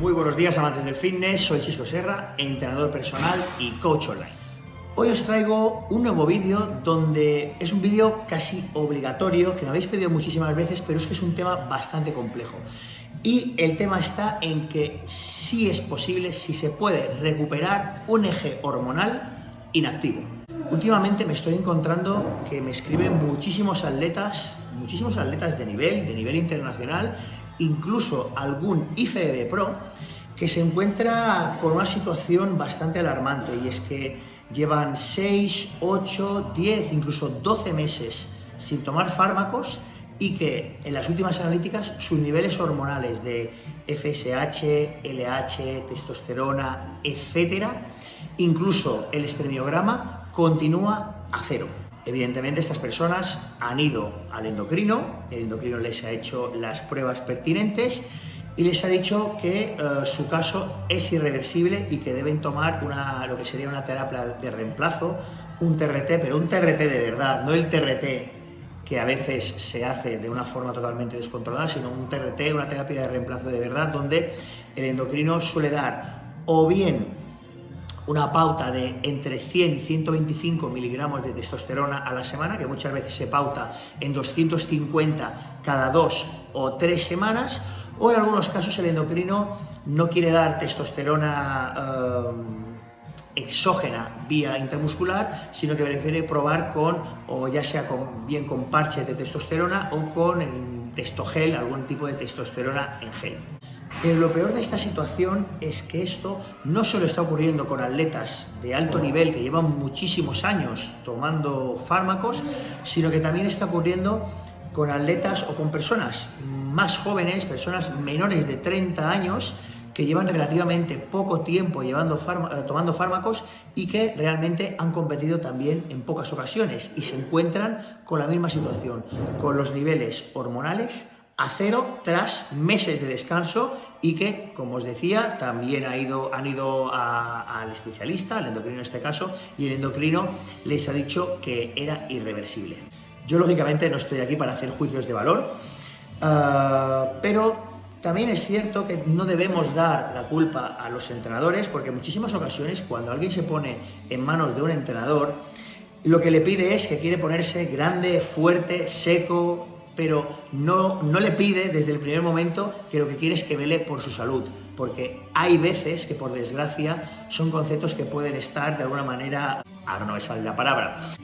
Muy buenos días, amantes del fitness, soy Xisco Serra, entrenador personal y coach online. Hoy os traigo un nuevo vídeo donde es un vídeo casi obligatorio, que me habéis pedido muchísimas veces, pero es que es un tema bastante complejo. Y el tema está en que sí es posible, sí se puede recuperar un eje hormonal inactivo. Últimamente me estoy encontrando que me escriben muchísimos atletas de nivel internacional, incluso algún IFBB Pro, que se encuentra con una situación bastante alarmante, y es que llevan 6, 8, 10, incluso 12 meses sin tomar fármacos y que en las últimas analíticas sus niveles hormonales de FSH, LH, testosterona, etcétera, incluso el espermiograma, continúa a cero. Evidentemente estas personas han ido al endocrino, el endocrino les ha hecho las pruebas pertinentes y les ha dicho que su caso es irreversible y que deben tomar lo que sería una terapia de reemplazo, un TRT, pero un TRT de verdad, no el TRT que a veces se hace de una forma totalmente descontrolada, sino un TRT, una terapia de reemplazo de verdad, donde el endocrino suele dar o bien una pauta de entre 100 y 125 miligramos de testosterona a la semana, que muchas veces se pauta en 250 cada 2 o 3 semanas, o en algunos casos el endocrino no quiere dar testosterona exógena vía intramuscular, sino que prefiere probar con, o ya sea bien con parches de testosterona o con el testogel, algún tipo de testosterona en gel. Pero lo peor de esta situación es que esto no solo está ocurriendo con atletas de alto nivel que llevan muchísimos años tomando fármacos, sino que también está ocurriendo con atletas o con personas más jóvenes, personas menores de 30 años, que llevan relativamente poco tiempo tomando fármacos y que realmente han competido también en pocas ocasiones y se encuentran con la misma situación, con los niveles hormonales a cero tras meses de descanso, y que, como os decía, también han ido al especialista, al endocrino en este caso, y el endocrino les ha dicho que era irreversible. Yo lógicamente no estoy aquí para hacer juicios de valor, pero también es cierto que no debemos dar la culpa a los entrenadores, porque en muchísimas ocasiones cuando alguien se pone en manos de un entrenador, lo que le pide es que quiere ponerse grande, fuerte, seco, pero no le pide desde el primer momento que lo que quiere es que vele por su salud, porque hay veces que, por desgracia, son conceptos que pueden estar de alguna manera... Ahora no me sale la palabra,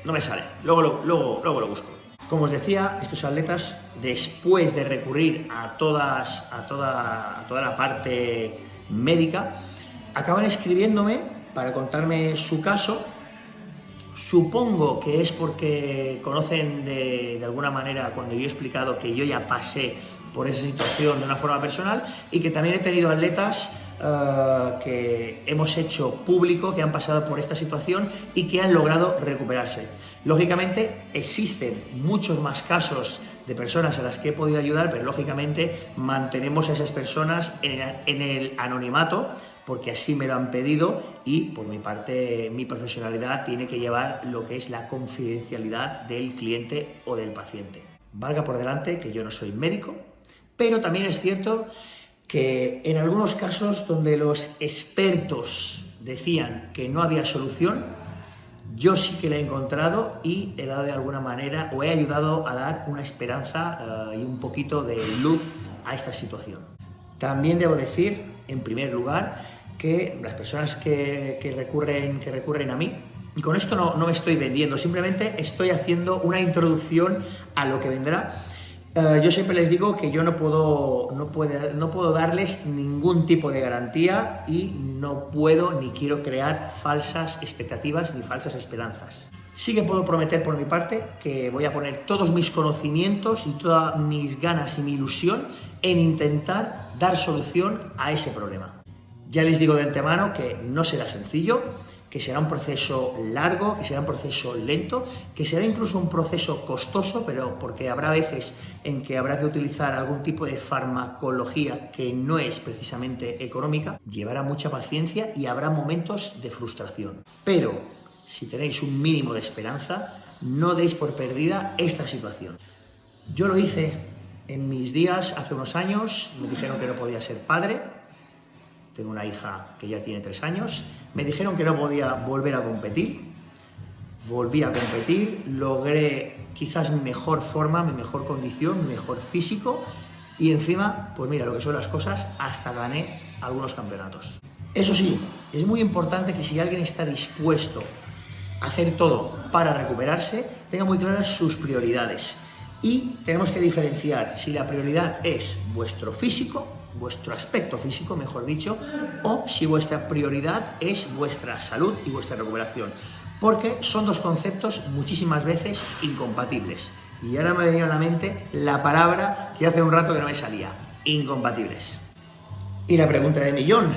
no me sale, luego lo busco. Como os decía, estos atletas, después de recurrir a toda la parte médica, acaban escribiéndome para contarme su caso. Supongo que es porque conocen de alguna manera, cuando yo he explicado que yo ya pasé por esa situación de una forma personal, y que también he tenido atletas que hemos hecho público que han pasado por esta situación y que han logrado recuperarse. Lógicamente existen muchos más casos de personas a las que he podido ayudar, pero lógicamente mantenemos a esas personas en el anonimato, porque así me lo han pedido, y por mi parte mi profesionalidad tiene que llevar lo que es la confidencialidad del cliente o del paciente. Valga por delante que yo no soy médico, pero también es cierto que en algunos casos donde los expertos decían que no había solución, yo sí que la he encontrado y he dado de alguna manera, o he ayudado a dar una esperanza y un poquito de luz a esta situación. También debo decir, en primer lugar, que las personas que recurren a mí, y con esto no me estoy vendiendo, simplemente estoy haciendo una introducción a lo que vendrá. Yo siempre les digo que yo no puedo darles ningún tipo de garantía, y no puedo ni quiero crear falsas expectativas ni falsas esperanzas. Sí que puedo prometer por mi parte que voy a poner todos mis conocimientos y todas mis ganas y mi ilusión en intentar dar solución a ese problema. Ya les digo de antemano que no será sencillo, que será un proceso largo, que será un proceso lento, que será incluso un proceso costoso, pero porque habrá veces en que habrá que utilizar algún tipo de farmacología que no es precisamente económica. Llevará mucha paciencia y habrá momentos de frustración. Pero si tenéis un mínimo de esperanza, no deis por perdida esta situación. Yo lo hice en mis días hace unos años, me dijeron que no podía ser padre, tengo una hija que ya tiene 3 años, me dijeron que no podía volver a competir, volví a competir, logré quizás mi mejor forma, mi mejor condición, mi mejor físico y encima, pues mira lo que son las cosas, hasta gané algunos campeonatos. Eso sí, es muy importante que si alguien está dispuesto a hacer todo para recuperarse, tenga muy claras sus prioridades. Y tenemos que diferenciar si la prioridad es vuestro físico, vuestro aspecto físico, mejor dicho, o si vuestra prioridad es vuestra salud y vuestra recuperación. Porque son dos conceptos muchísimas veces incompatibles. Y ahora me ha venido a la mente la palabra que hace un rato que no me salía, incompatibles. Y la pregunta de millón,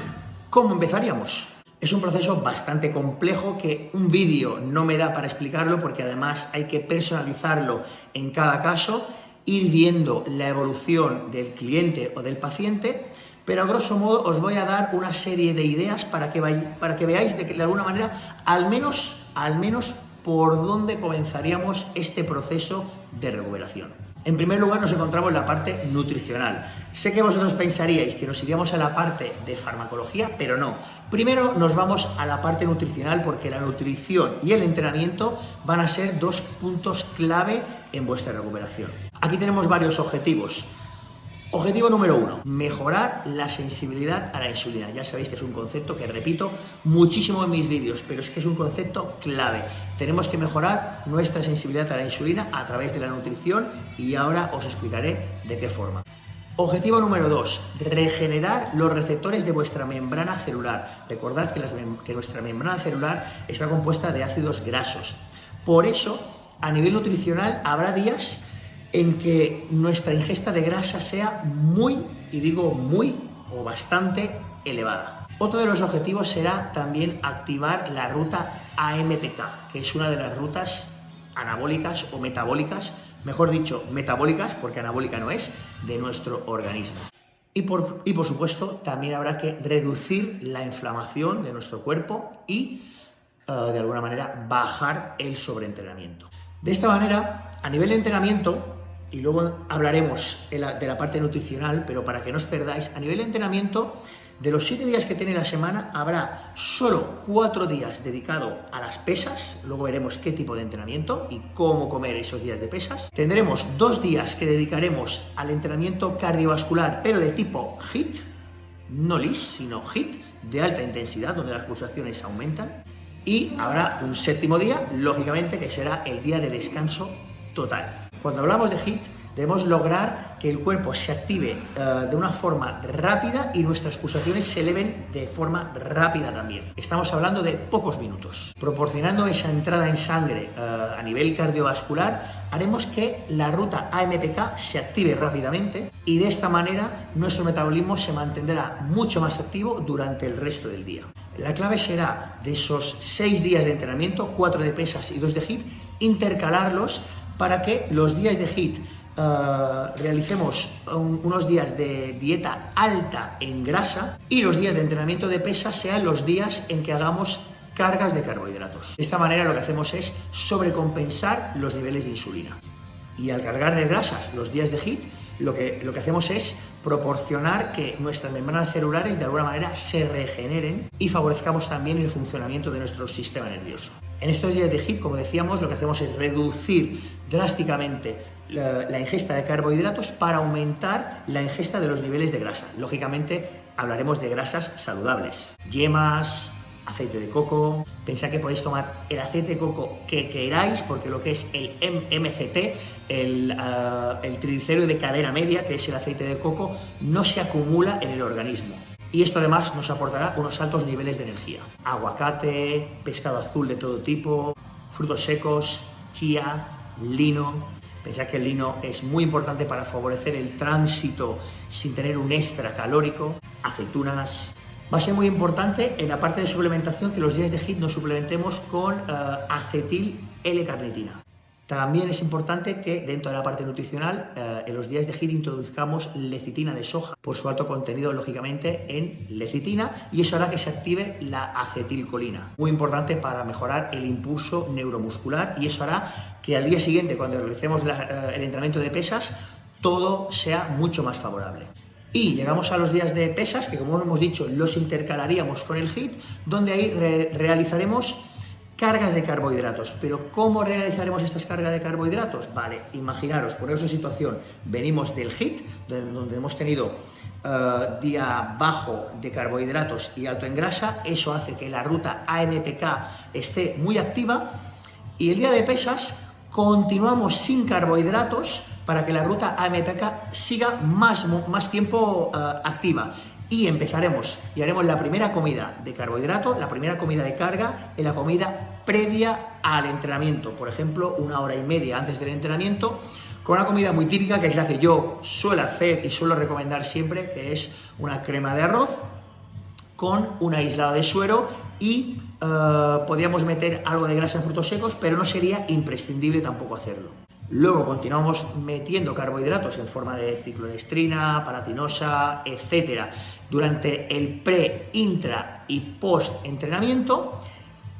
¿cómo empezaríamos? Es un proceso bastante complejo que un vídeo no me da para explicarlo porque además hay que personalizarlo en cada caso, ir viendo la evolución del cliente o del paciente, pero a grosso modo os voy a dar una serie de ideas para que veáis de alguna manera al menos por dónde comenzaríamos este proceso de recuperación. En primer lugar nos encontramos en la parte nutricional. Sé que vosotros pensaríais que nos iríamos a la parte de farmacología, pero no. Primero nos vamos a la parte nutricional porque la nutrición y el entrenamiento van a ser dos puntos clave en vuestra recuperación. Aquí tenemos varios objetivos. Objetivo número 1, mejorar la sensibilidad a la insulina. Ya sabéis que es un concepto que repito muchísimo en mis vídeos, pero es que es un concepto clave. Tenemos que mejorar nuestra sensibilidad a la insulina a través de la nutrición y ahora os explicaré de qué forma. Objetivo número 2, regenerar los receptores de vuestra membrana celular. Recordad que nuestra membrana celular está compuesta de ácidos grasos. Por eso, a nivel nutricional, habrá días en que nuestra ingesta de grasa sea muy, y digo muy o bastante elevada. Otro de los objetivos será también activar la ruta AMPK, que es una de las rutas anabólicas o metabólicas, mejor dicho, metabólicas, porque anabólica no es, de nuestro organismo. Y por supuesto, también habrá que reducir la inflamación de nuestro cuerpo y, de alguna manera, bajar el sobreentrenamiento. De esta manera, a nivel de entrenamiento, y luego hablaremos de la parte nutricional, pero para que no os perdáis, a nivel de entrenamiento, de los 7 días que tiene la semana, habrá solo 4 días dedicados a las pesas, luego veremos qué tipo de entrenamiento y cómo comer esos días de pesas. Tendremos 2 días que dedicaremos al entrenamiento cardiovascular, pero de tipo HIIT, no LIS, sino HIIT, de alta intensidad, donde las pulsaciones aumentan. Y habrá un 7º día, lógicamente, que será el día de descanso total. Cuando hablamos de HIIT, debemos lograr que el cuerpo se active de una forma rápida y nuestras pulsaciones se eleven de forma rápida también. Estamos hablando de pocos minutos. Proporcionando esa entrada en sangre a nivel cardiovascular, haremos que la ruta AMPK se active rápidamente y de esta manera nuestro metabolismo se mantendrá mucho más activo durante el resto del día. La clave será de esos 6 días de entrenamiento, 4 de pesas y 2 de HIIT, intercalarlos para que los días de HIIT realicemos unos días de dieta alta en grasa y los días de entrenamiento de pesas sean los días en que hagamos cargas de carbohidratos. De esta manera lo que hacemos es sobrecompensar los niveles de insulina. Y al cargar de grasas los días de HIIT, lo que hacemos es proporcionar que nuestras membranas celulares de alguna manera se regeneren y favorezcamos también el funcionamiento de nuestro sistema nervioso. En estos días de HIIT, como decíamos, lo que hacemos es reducir drásticamente la ingesta de carbohidratos para aumentar la ingesta de los niveles de grasa. Lógicamente, hablaremos de grasas saludables, yemas, aceite de coco. Pensad que podéis tomar el aceite de coco que queráis, porque lo que es el MCT, el triglicérido de cadena media, que es el aceite de coco, no se acumula en el organismo. Y esto además nos aportará unos altos niveles de energía. Aguacate, pescado azul de todo tipo, frutos secos, chía, lino. Pensad que el lino es muy importante para favorecer el tránsito sin tener un extra calórico. Aceitunas. Va a ser muy importante en la parte de suplementación que los días de HIIT nos suplementemos con acetil L-carnitina. También es importante que dentro de la parte nutricional, en los días de HIIT introduzcamos lecitina de soja, por su alto contenido, lógicamente, en lecitina, y eso hará que se active la acetilcolina. Muy importante para mejorar el impulso neuromuscular, y eso hará que al día siguiente, cuando realicemos el entrenamiento de pesas, todo sea mucho más favorable. Y llegamos a los días de pesas, que como hemos dicho, los intercalaríamos con el HIIT, donde ahí realizaremos cargas de carbohidratos. Pero ¿cómo realizaremos estas cargas de carbohidratos? Vale, imaginaros, por esa situación, venimos del HIIT, donde hemos tenido día bajo de carbohidratos y alto en grasa. Eso hace que la ruta AMPK esté muy activa, y el día de pesas continuamos sin carbohidratos para que la ruta AMPK siga más tiempo activa. Y empezaremos y haremos la primera comida de carbohidrato, la primera comida de carga, en la comida previa al entrenamiento. Por ejemplo, 1 hora y media antes del entrenamiento, con una comida muy típica, que es la que yo suelo hacer y suelo recomendar siempre, que es una crema de arroz con un aislado de suero, y podríamos meter algo de grasa en frutos secos, pero no sería imprescindible tampoco hacerlo. Luego continuamos metiendo carbohidratos en forma de ciclodestrina, palatinosa, etcétera, durante el pre, intra y post entrenamiento,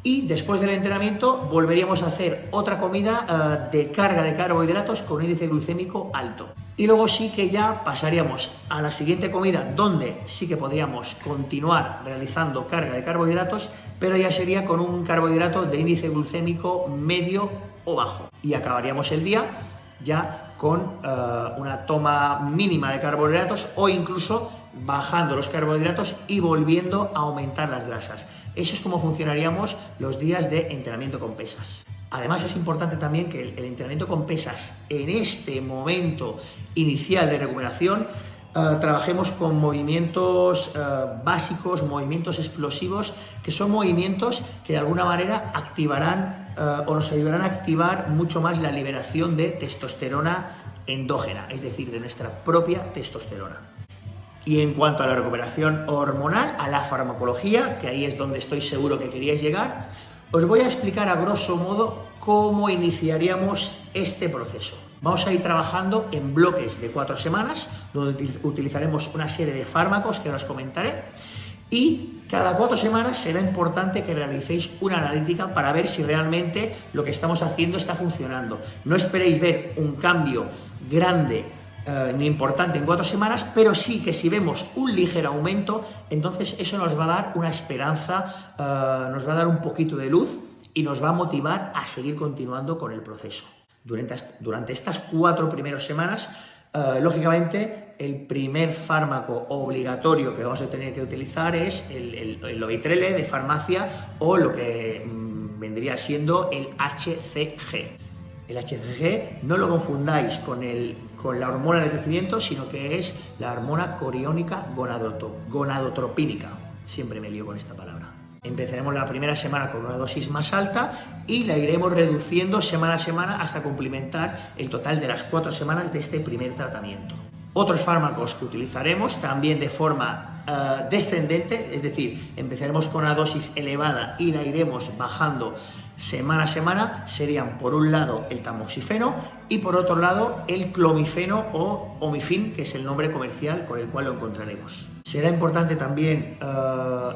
y después del entrenamiento volveríamos a hacer otra comida de carga de carbohidratos con un índice glucémico alto. Y luego sí que ya pasaríamos a la siguiente comida, donde sí que podríamos continuar realizando carga de carbohidratos, pero ya sería con un carbohidrato de índice glucémico medio o bajo. Y acabaríamos el día ya con una toma mínima de carbohidratos, o incluso bajando los carbohidratos y volviendo a aumentar las grasas. Eso es como funcionaríamos los días de entrenamiento con pesas. Además, es importante también que el entrenamiento con pesas, en este momento inicial de recuperación, trabajemos con movimientos básicos, movimientos explosivos, que son movimientos que de alguna manera activarán o nos ayudarán a activar mucho más la liberación de testosterona endógena, es decir, de nuestra propia testosterona. Y en cuanto a la recuperación hormonal, a la farmacología, que ahí es donde estoy seguro que queríais llegar, os voy a explicar a grosso modo cómo iniciaríamos este proceso. Vamos a ir trabajando en bloques de 4 semanas, donde utilizaremos una serie de fármacos que os comentaré, y cada 4 semanas será importante que realicéis una analítica para ver si realmente lo que estamos haciendo está funcionando. No esperéis ver un cambio grande ni importante en 4 semanas, pero sí que si vemos un ligero aumento, entonces eso nos va a dar una esperanza, nos va a dar un poquito de luz y nos va a motivar a seguir continuando con el proceso. Durante estas 4 primeras semanas, lógicamente, el primer fármaco obligatorio que vamos a tener que utilizar es el Lovitrele de farmacia, o lo que vendría siendo el HCG. El HCG no lo confundáis con la hormona del crecimiento, sino que es la hormona coriónica gonadotropínica. Siempre me lío con esta palabra. Empezaremos la primera semana con una dosis más alta y la iremos reduciendo semana a semana hasta cumplimentar el total de las 4 semanas de este primer tratamiento. Otros fármacos que utilizaremos también de forma descendente, es decir, empezaremos con una dosis elevada y la iremos bajando semana a semana, serían por un lado el tamoxifeno y por otro lado el clomifeno o omifin, que es el nombre comercial con el cual lo encontraremos. Será importante también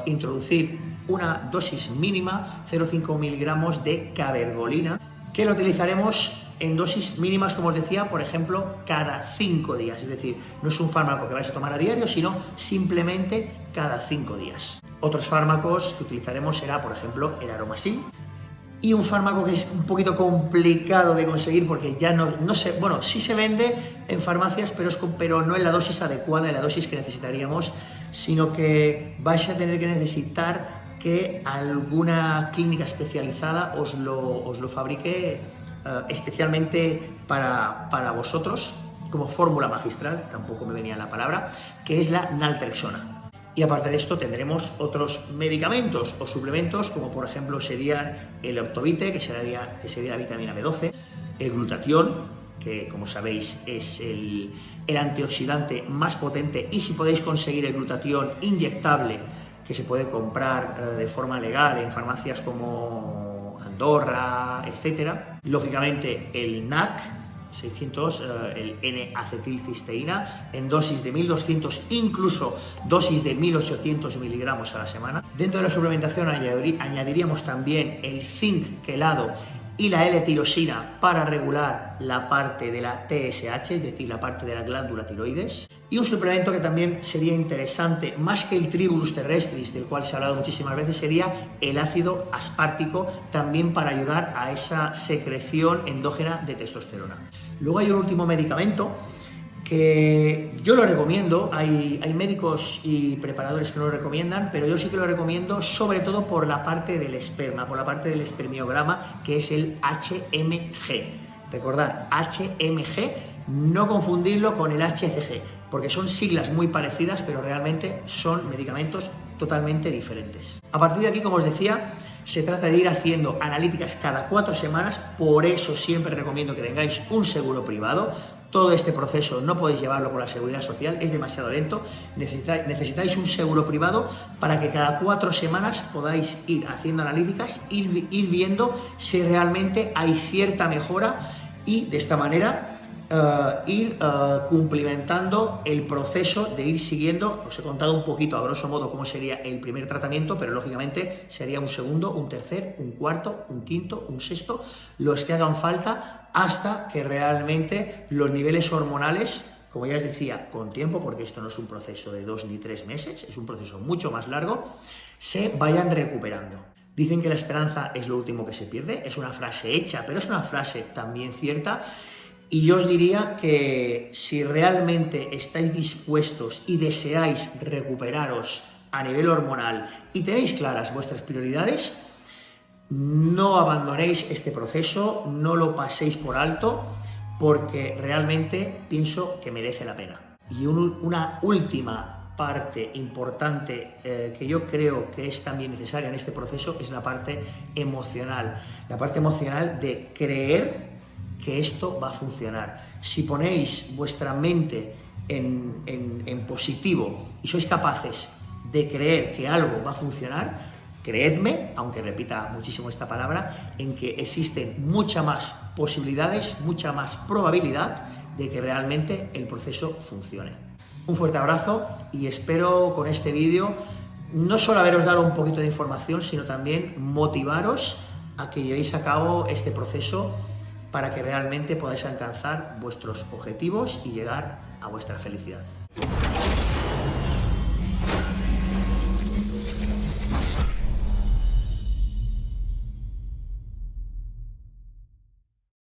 introducir una dosis mínima, 0,5 miligramos de cabergolina, que lo utilizaremos en dosis mínimas, como os decía, por ejemplo, cada 5 días. Es decir, no es un fármaco que vais a tomar a diario, sino simplemente cada 5 días. Otros fármacos que utilizaremos será, por ejemplo, el Aromasin. Y un fármaco que es un poquito complicado de conseguir porque ya no sé, bueno, sí se vende en farmacias, pero no en la dosis adecuada, en la dosis que necesitaríamos, sino que vais a tener que necesitar que alguna clínica especializada os lo fabrique especialmente para vosotros, como fórmula magistral, tampoco me venía la palabra, que es la naltrexona. Y aparte de esto tendremos otros medicamentos o suplementos, como por ejemplo serían el Optovite, que sería la vitamina B12, el glutatión, que como sabéis es el antioxidante más potente, y si podéis conseguir el glutatión inyectable, que se puede comprar de forma legal en farmacias como Andorra, etcétera. Lógicamente el NAC 600, el N-acetilcisteína, en dosis de 1200, incluso dosis de 1800 miligramos a la semana. Dentro de la suplementación añadiríamos también el zinc quelado y la L-tirosina para regular la parte de la TSH, es decir, la parte de la glándula tiroides. Y un suplemento que también sería interesante, más que el Tribulus terrestris, del cual se ha hablado muchísimas veces, sería el ácido aspartico, también para ayudar a esa secreción endógena de testosterona. Luego hay un último medicamento que yo lo recomiendo, hay médicos y preparadores que no lo recomiendan, pero yo sí que lo recomiendo, sobre todo por la parte del esperma, por la parte del espermiograma, que es el HMG. Recordad, HMG, no confundirlo con el HCG, porque son siglas muy parecidas, pero realmente son medicamentos totalmente diferentes. A partir de aquí, como os decía, se trata de ir haciendo analíticas cada 4 semanas, por eso siempre recomiendo que tengáis un seguro privado. Todo este proceso no podéis llevarlo con la seguridad social, es demasiado lento, necesitáis un seguro privado para que cada 4 semanas podáis ir haciendo analíticas, ir viendo si realmente hay cierta mejora y de esta manera ir cumplimentando el proceso de ir siguiendo. Os he contado un poquito a grosso modo cómo sería el primer tratamiento, pero lógicamente sería un segundo, un tercer, un cuarto, un quinto, un sexto, los que hagan falta hasta que realmente los niveles hormonales, como ya os decía, con tiempo, porque esto no es un proceso de 2 ni 3 meses, es un proceso mucho más largo, se vayan recuperando. Dicen que la esperanza es lo último que se pierde, es una frase hecha, pero es una frase también cierta. Y yo os diría que si realmente estáis dispuestos y deseáis recuperaros a nivel hormonal y tenéis claras vuestras prioridades, no abandonéis este proceso, no lo paséis por alto, porque realmente pienso que merece la pena. Y una última parte importante que yo creo que es también necesaria en este proceso es la parte emocional de creer que esto va a funcionar. Si ponéis vuestra mente en positivo y sois capaces de creer que algo va a funcionar, creedme, aunque repita muchísimo esta palabra, en que existen muchas más posibilidades, mucha más probabilidad de que realmente el proceso funcione. Un fuerte abrazo y espero con este vídeo no solo haberos dado un poquito de información, sino también motivaros a que llevéis a cabo este proceso para que realmente podáis alcanzar vuestros objetivos y llegar a vuestra felicidad.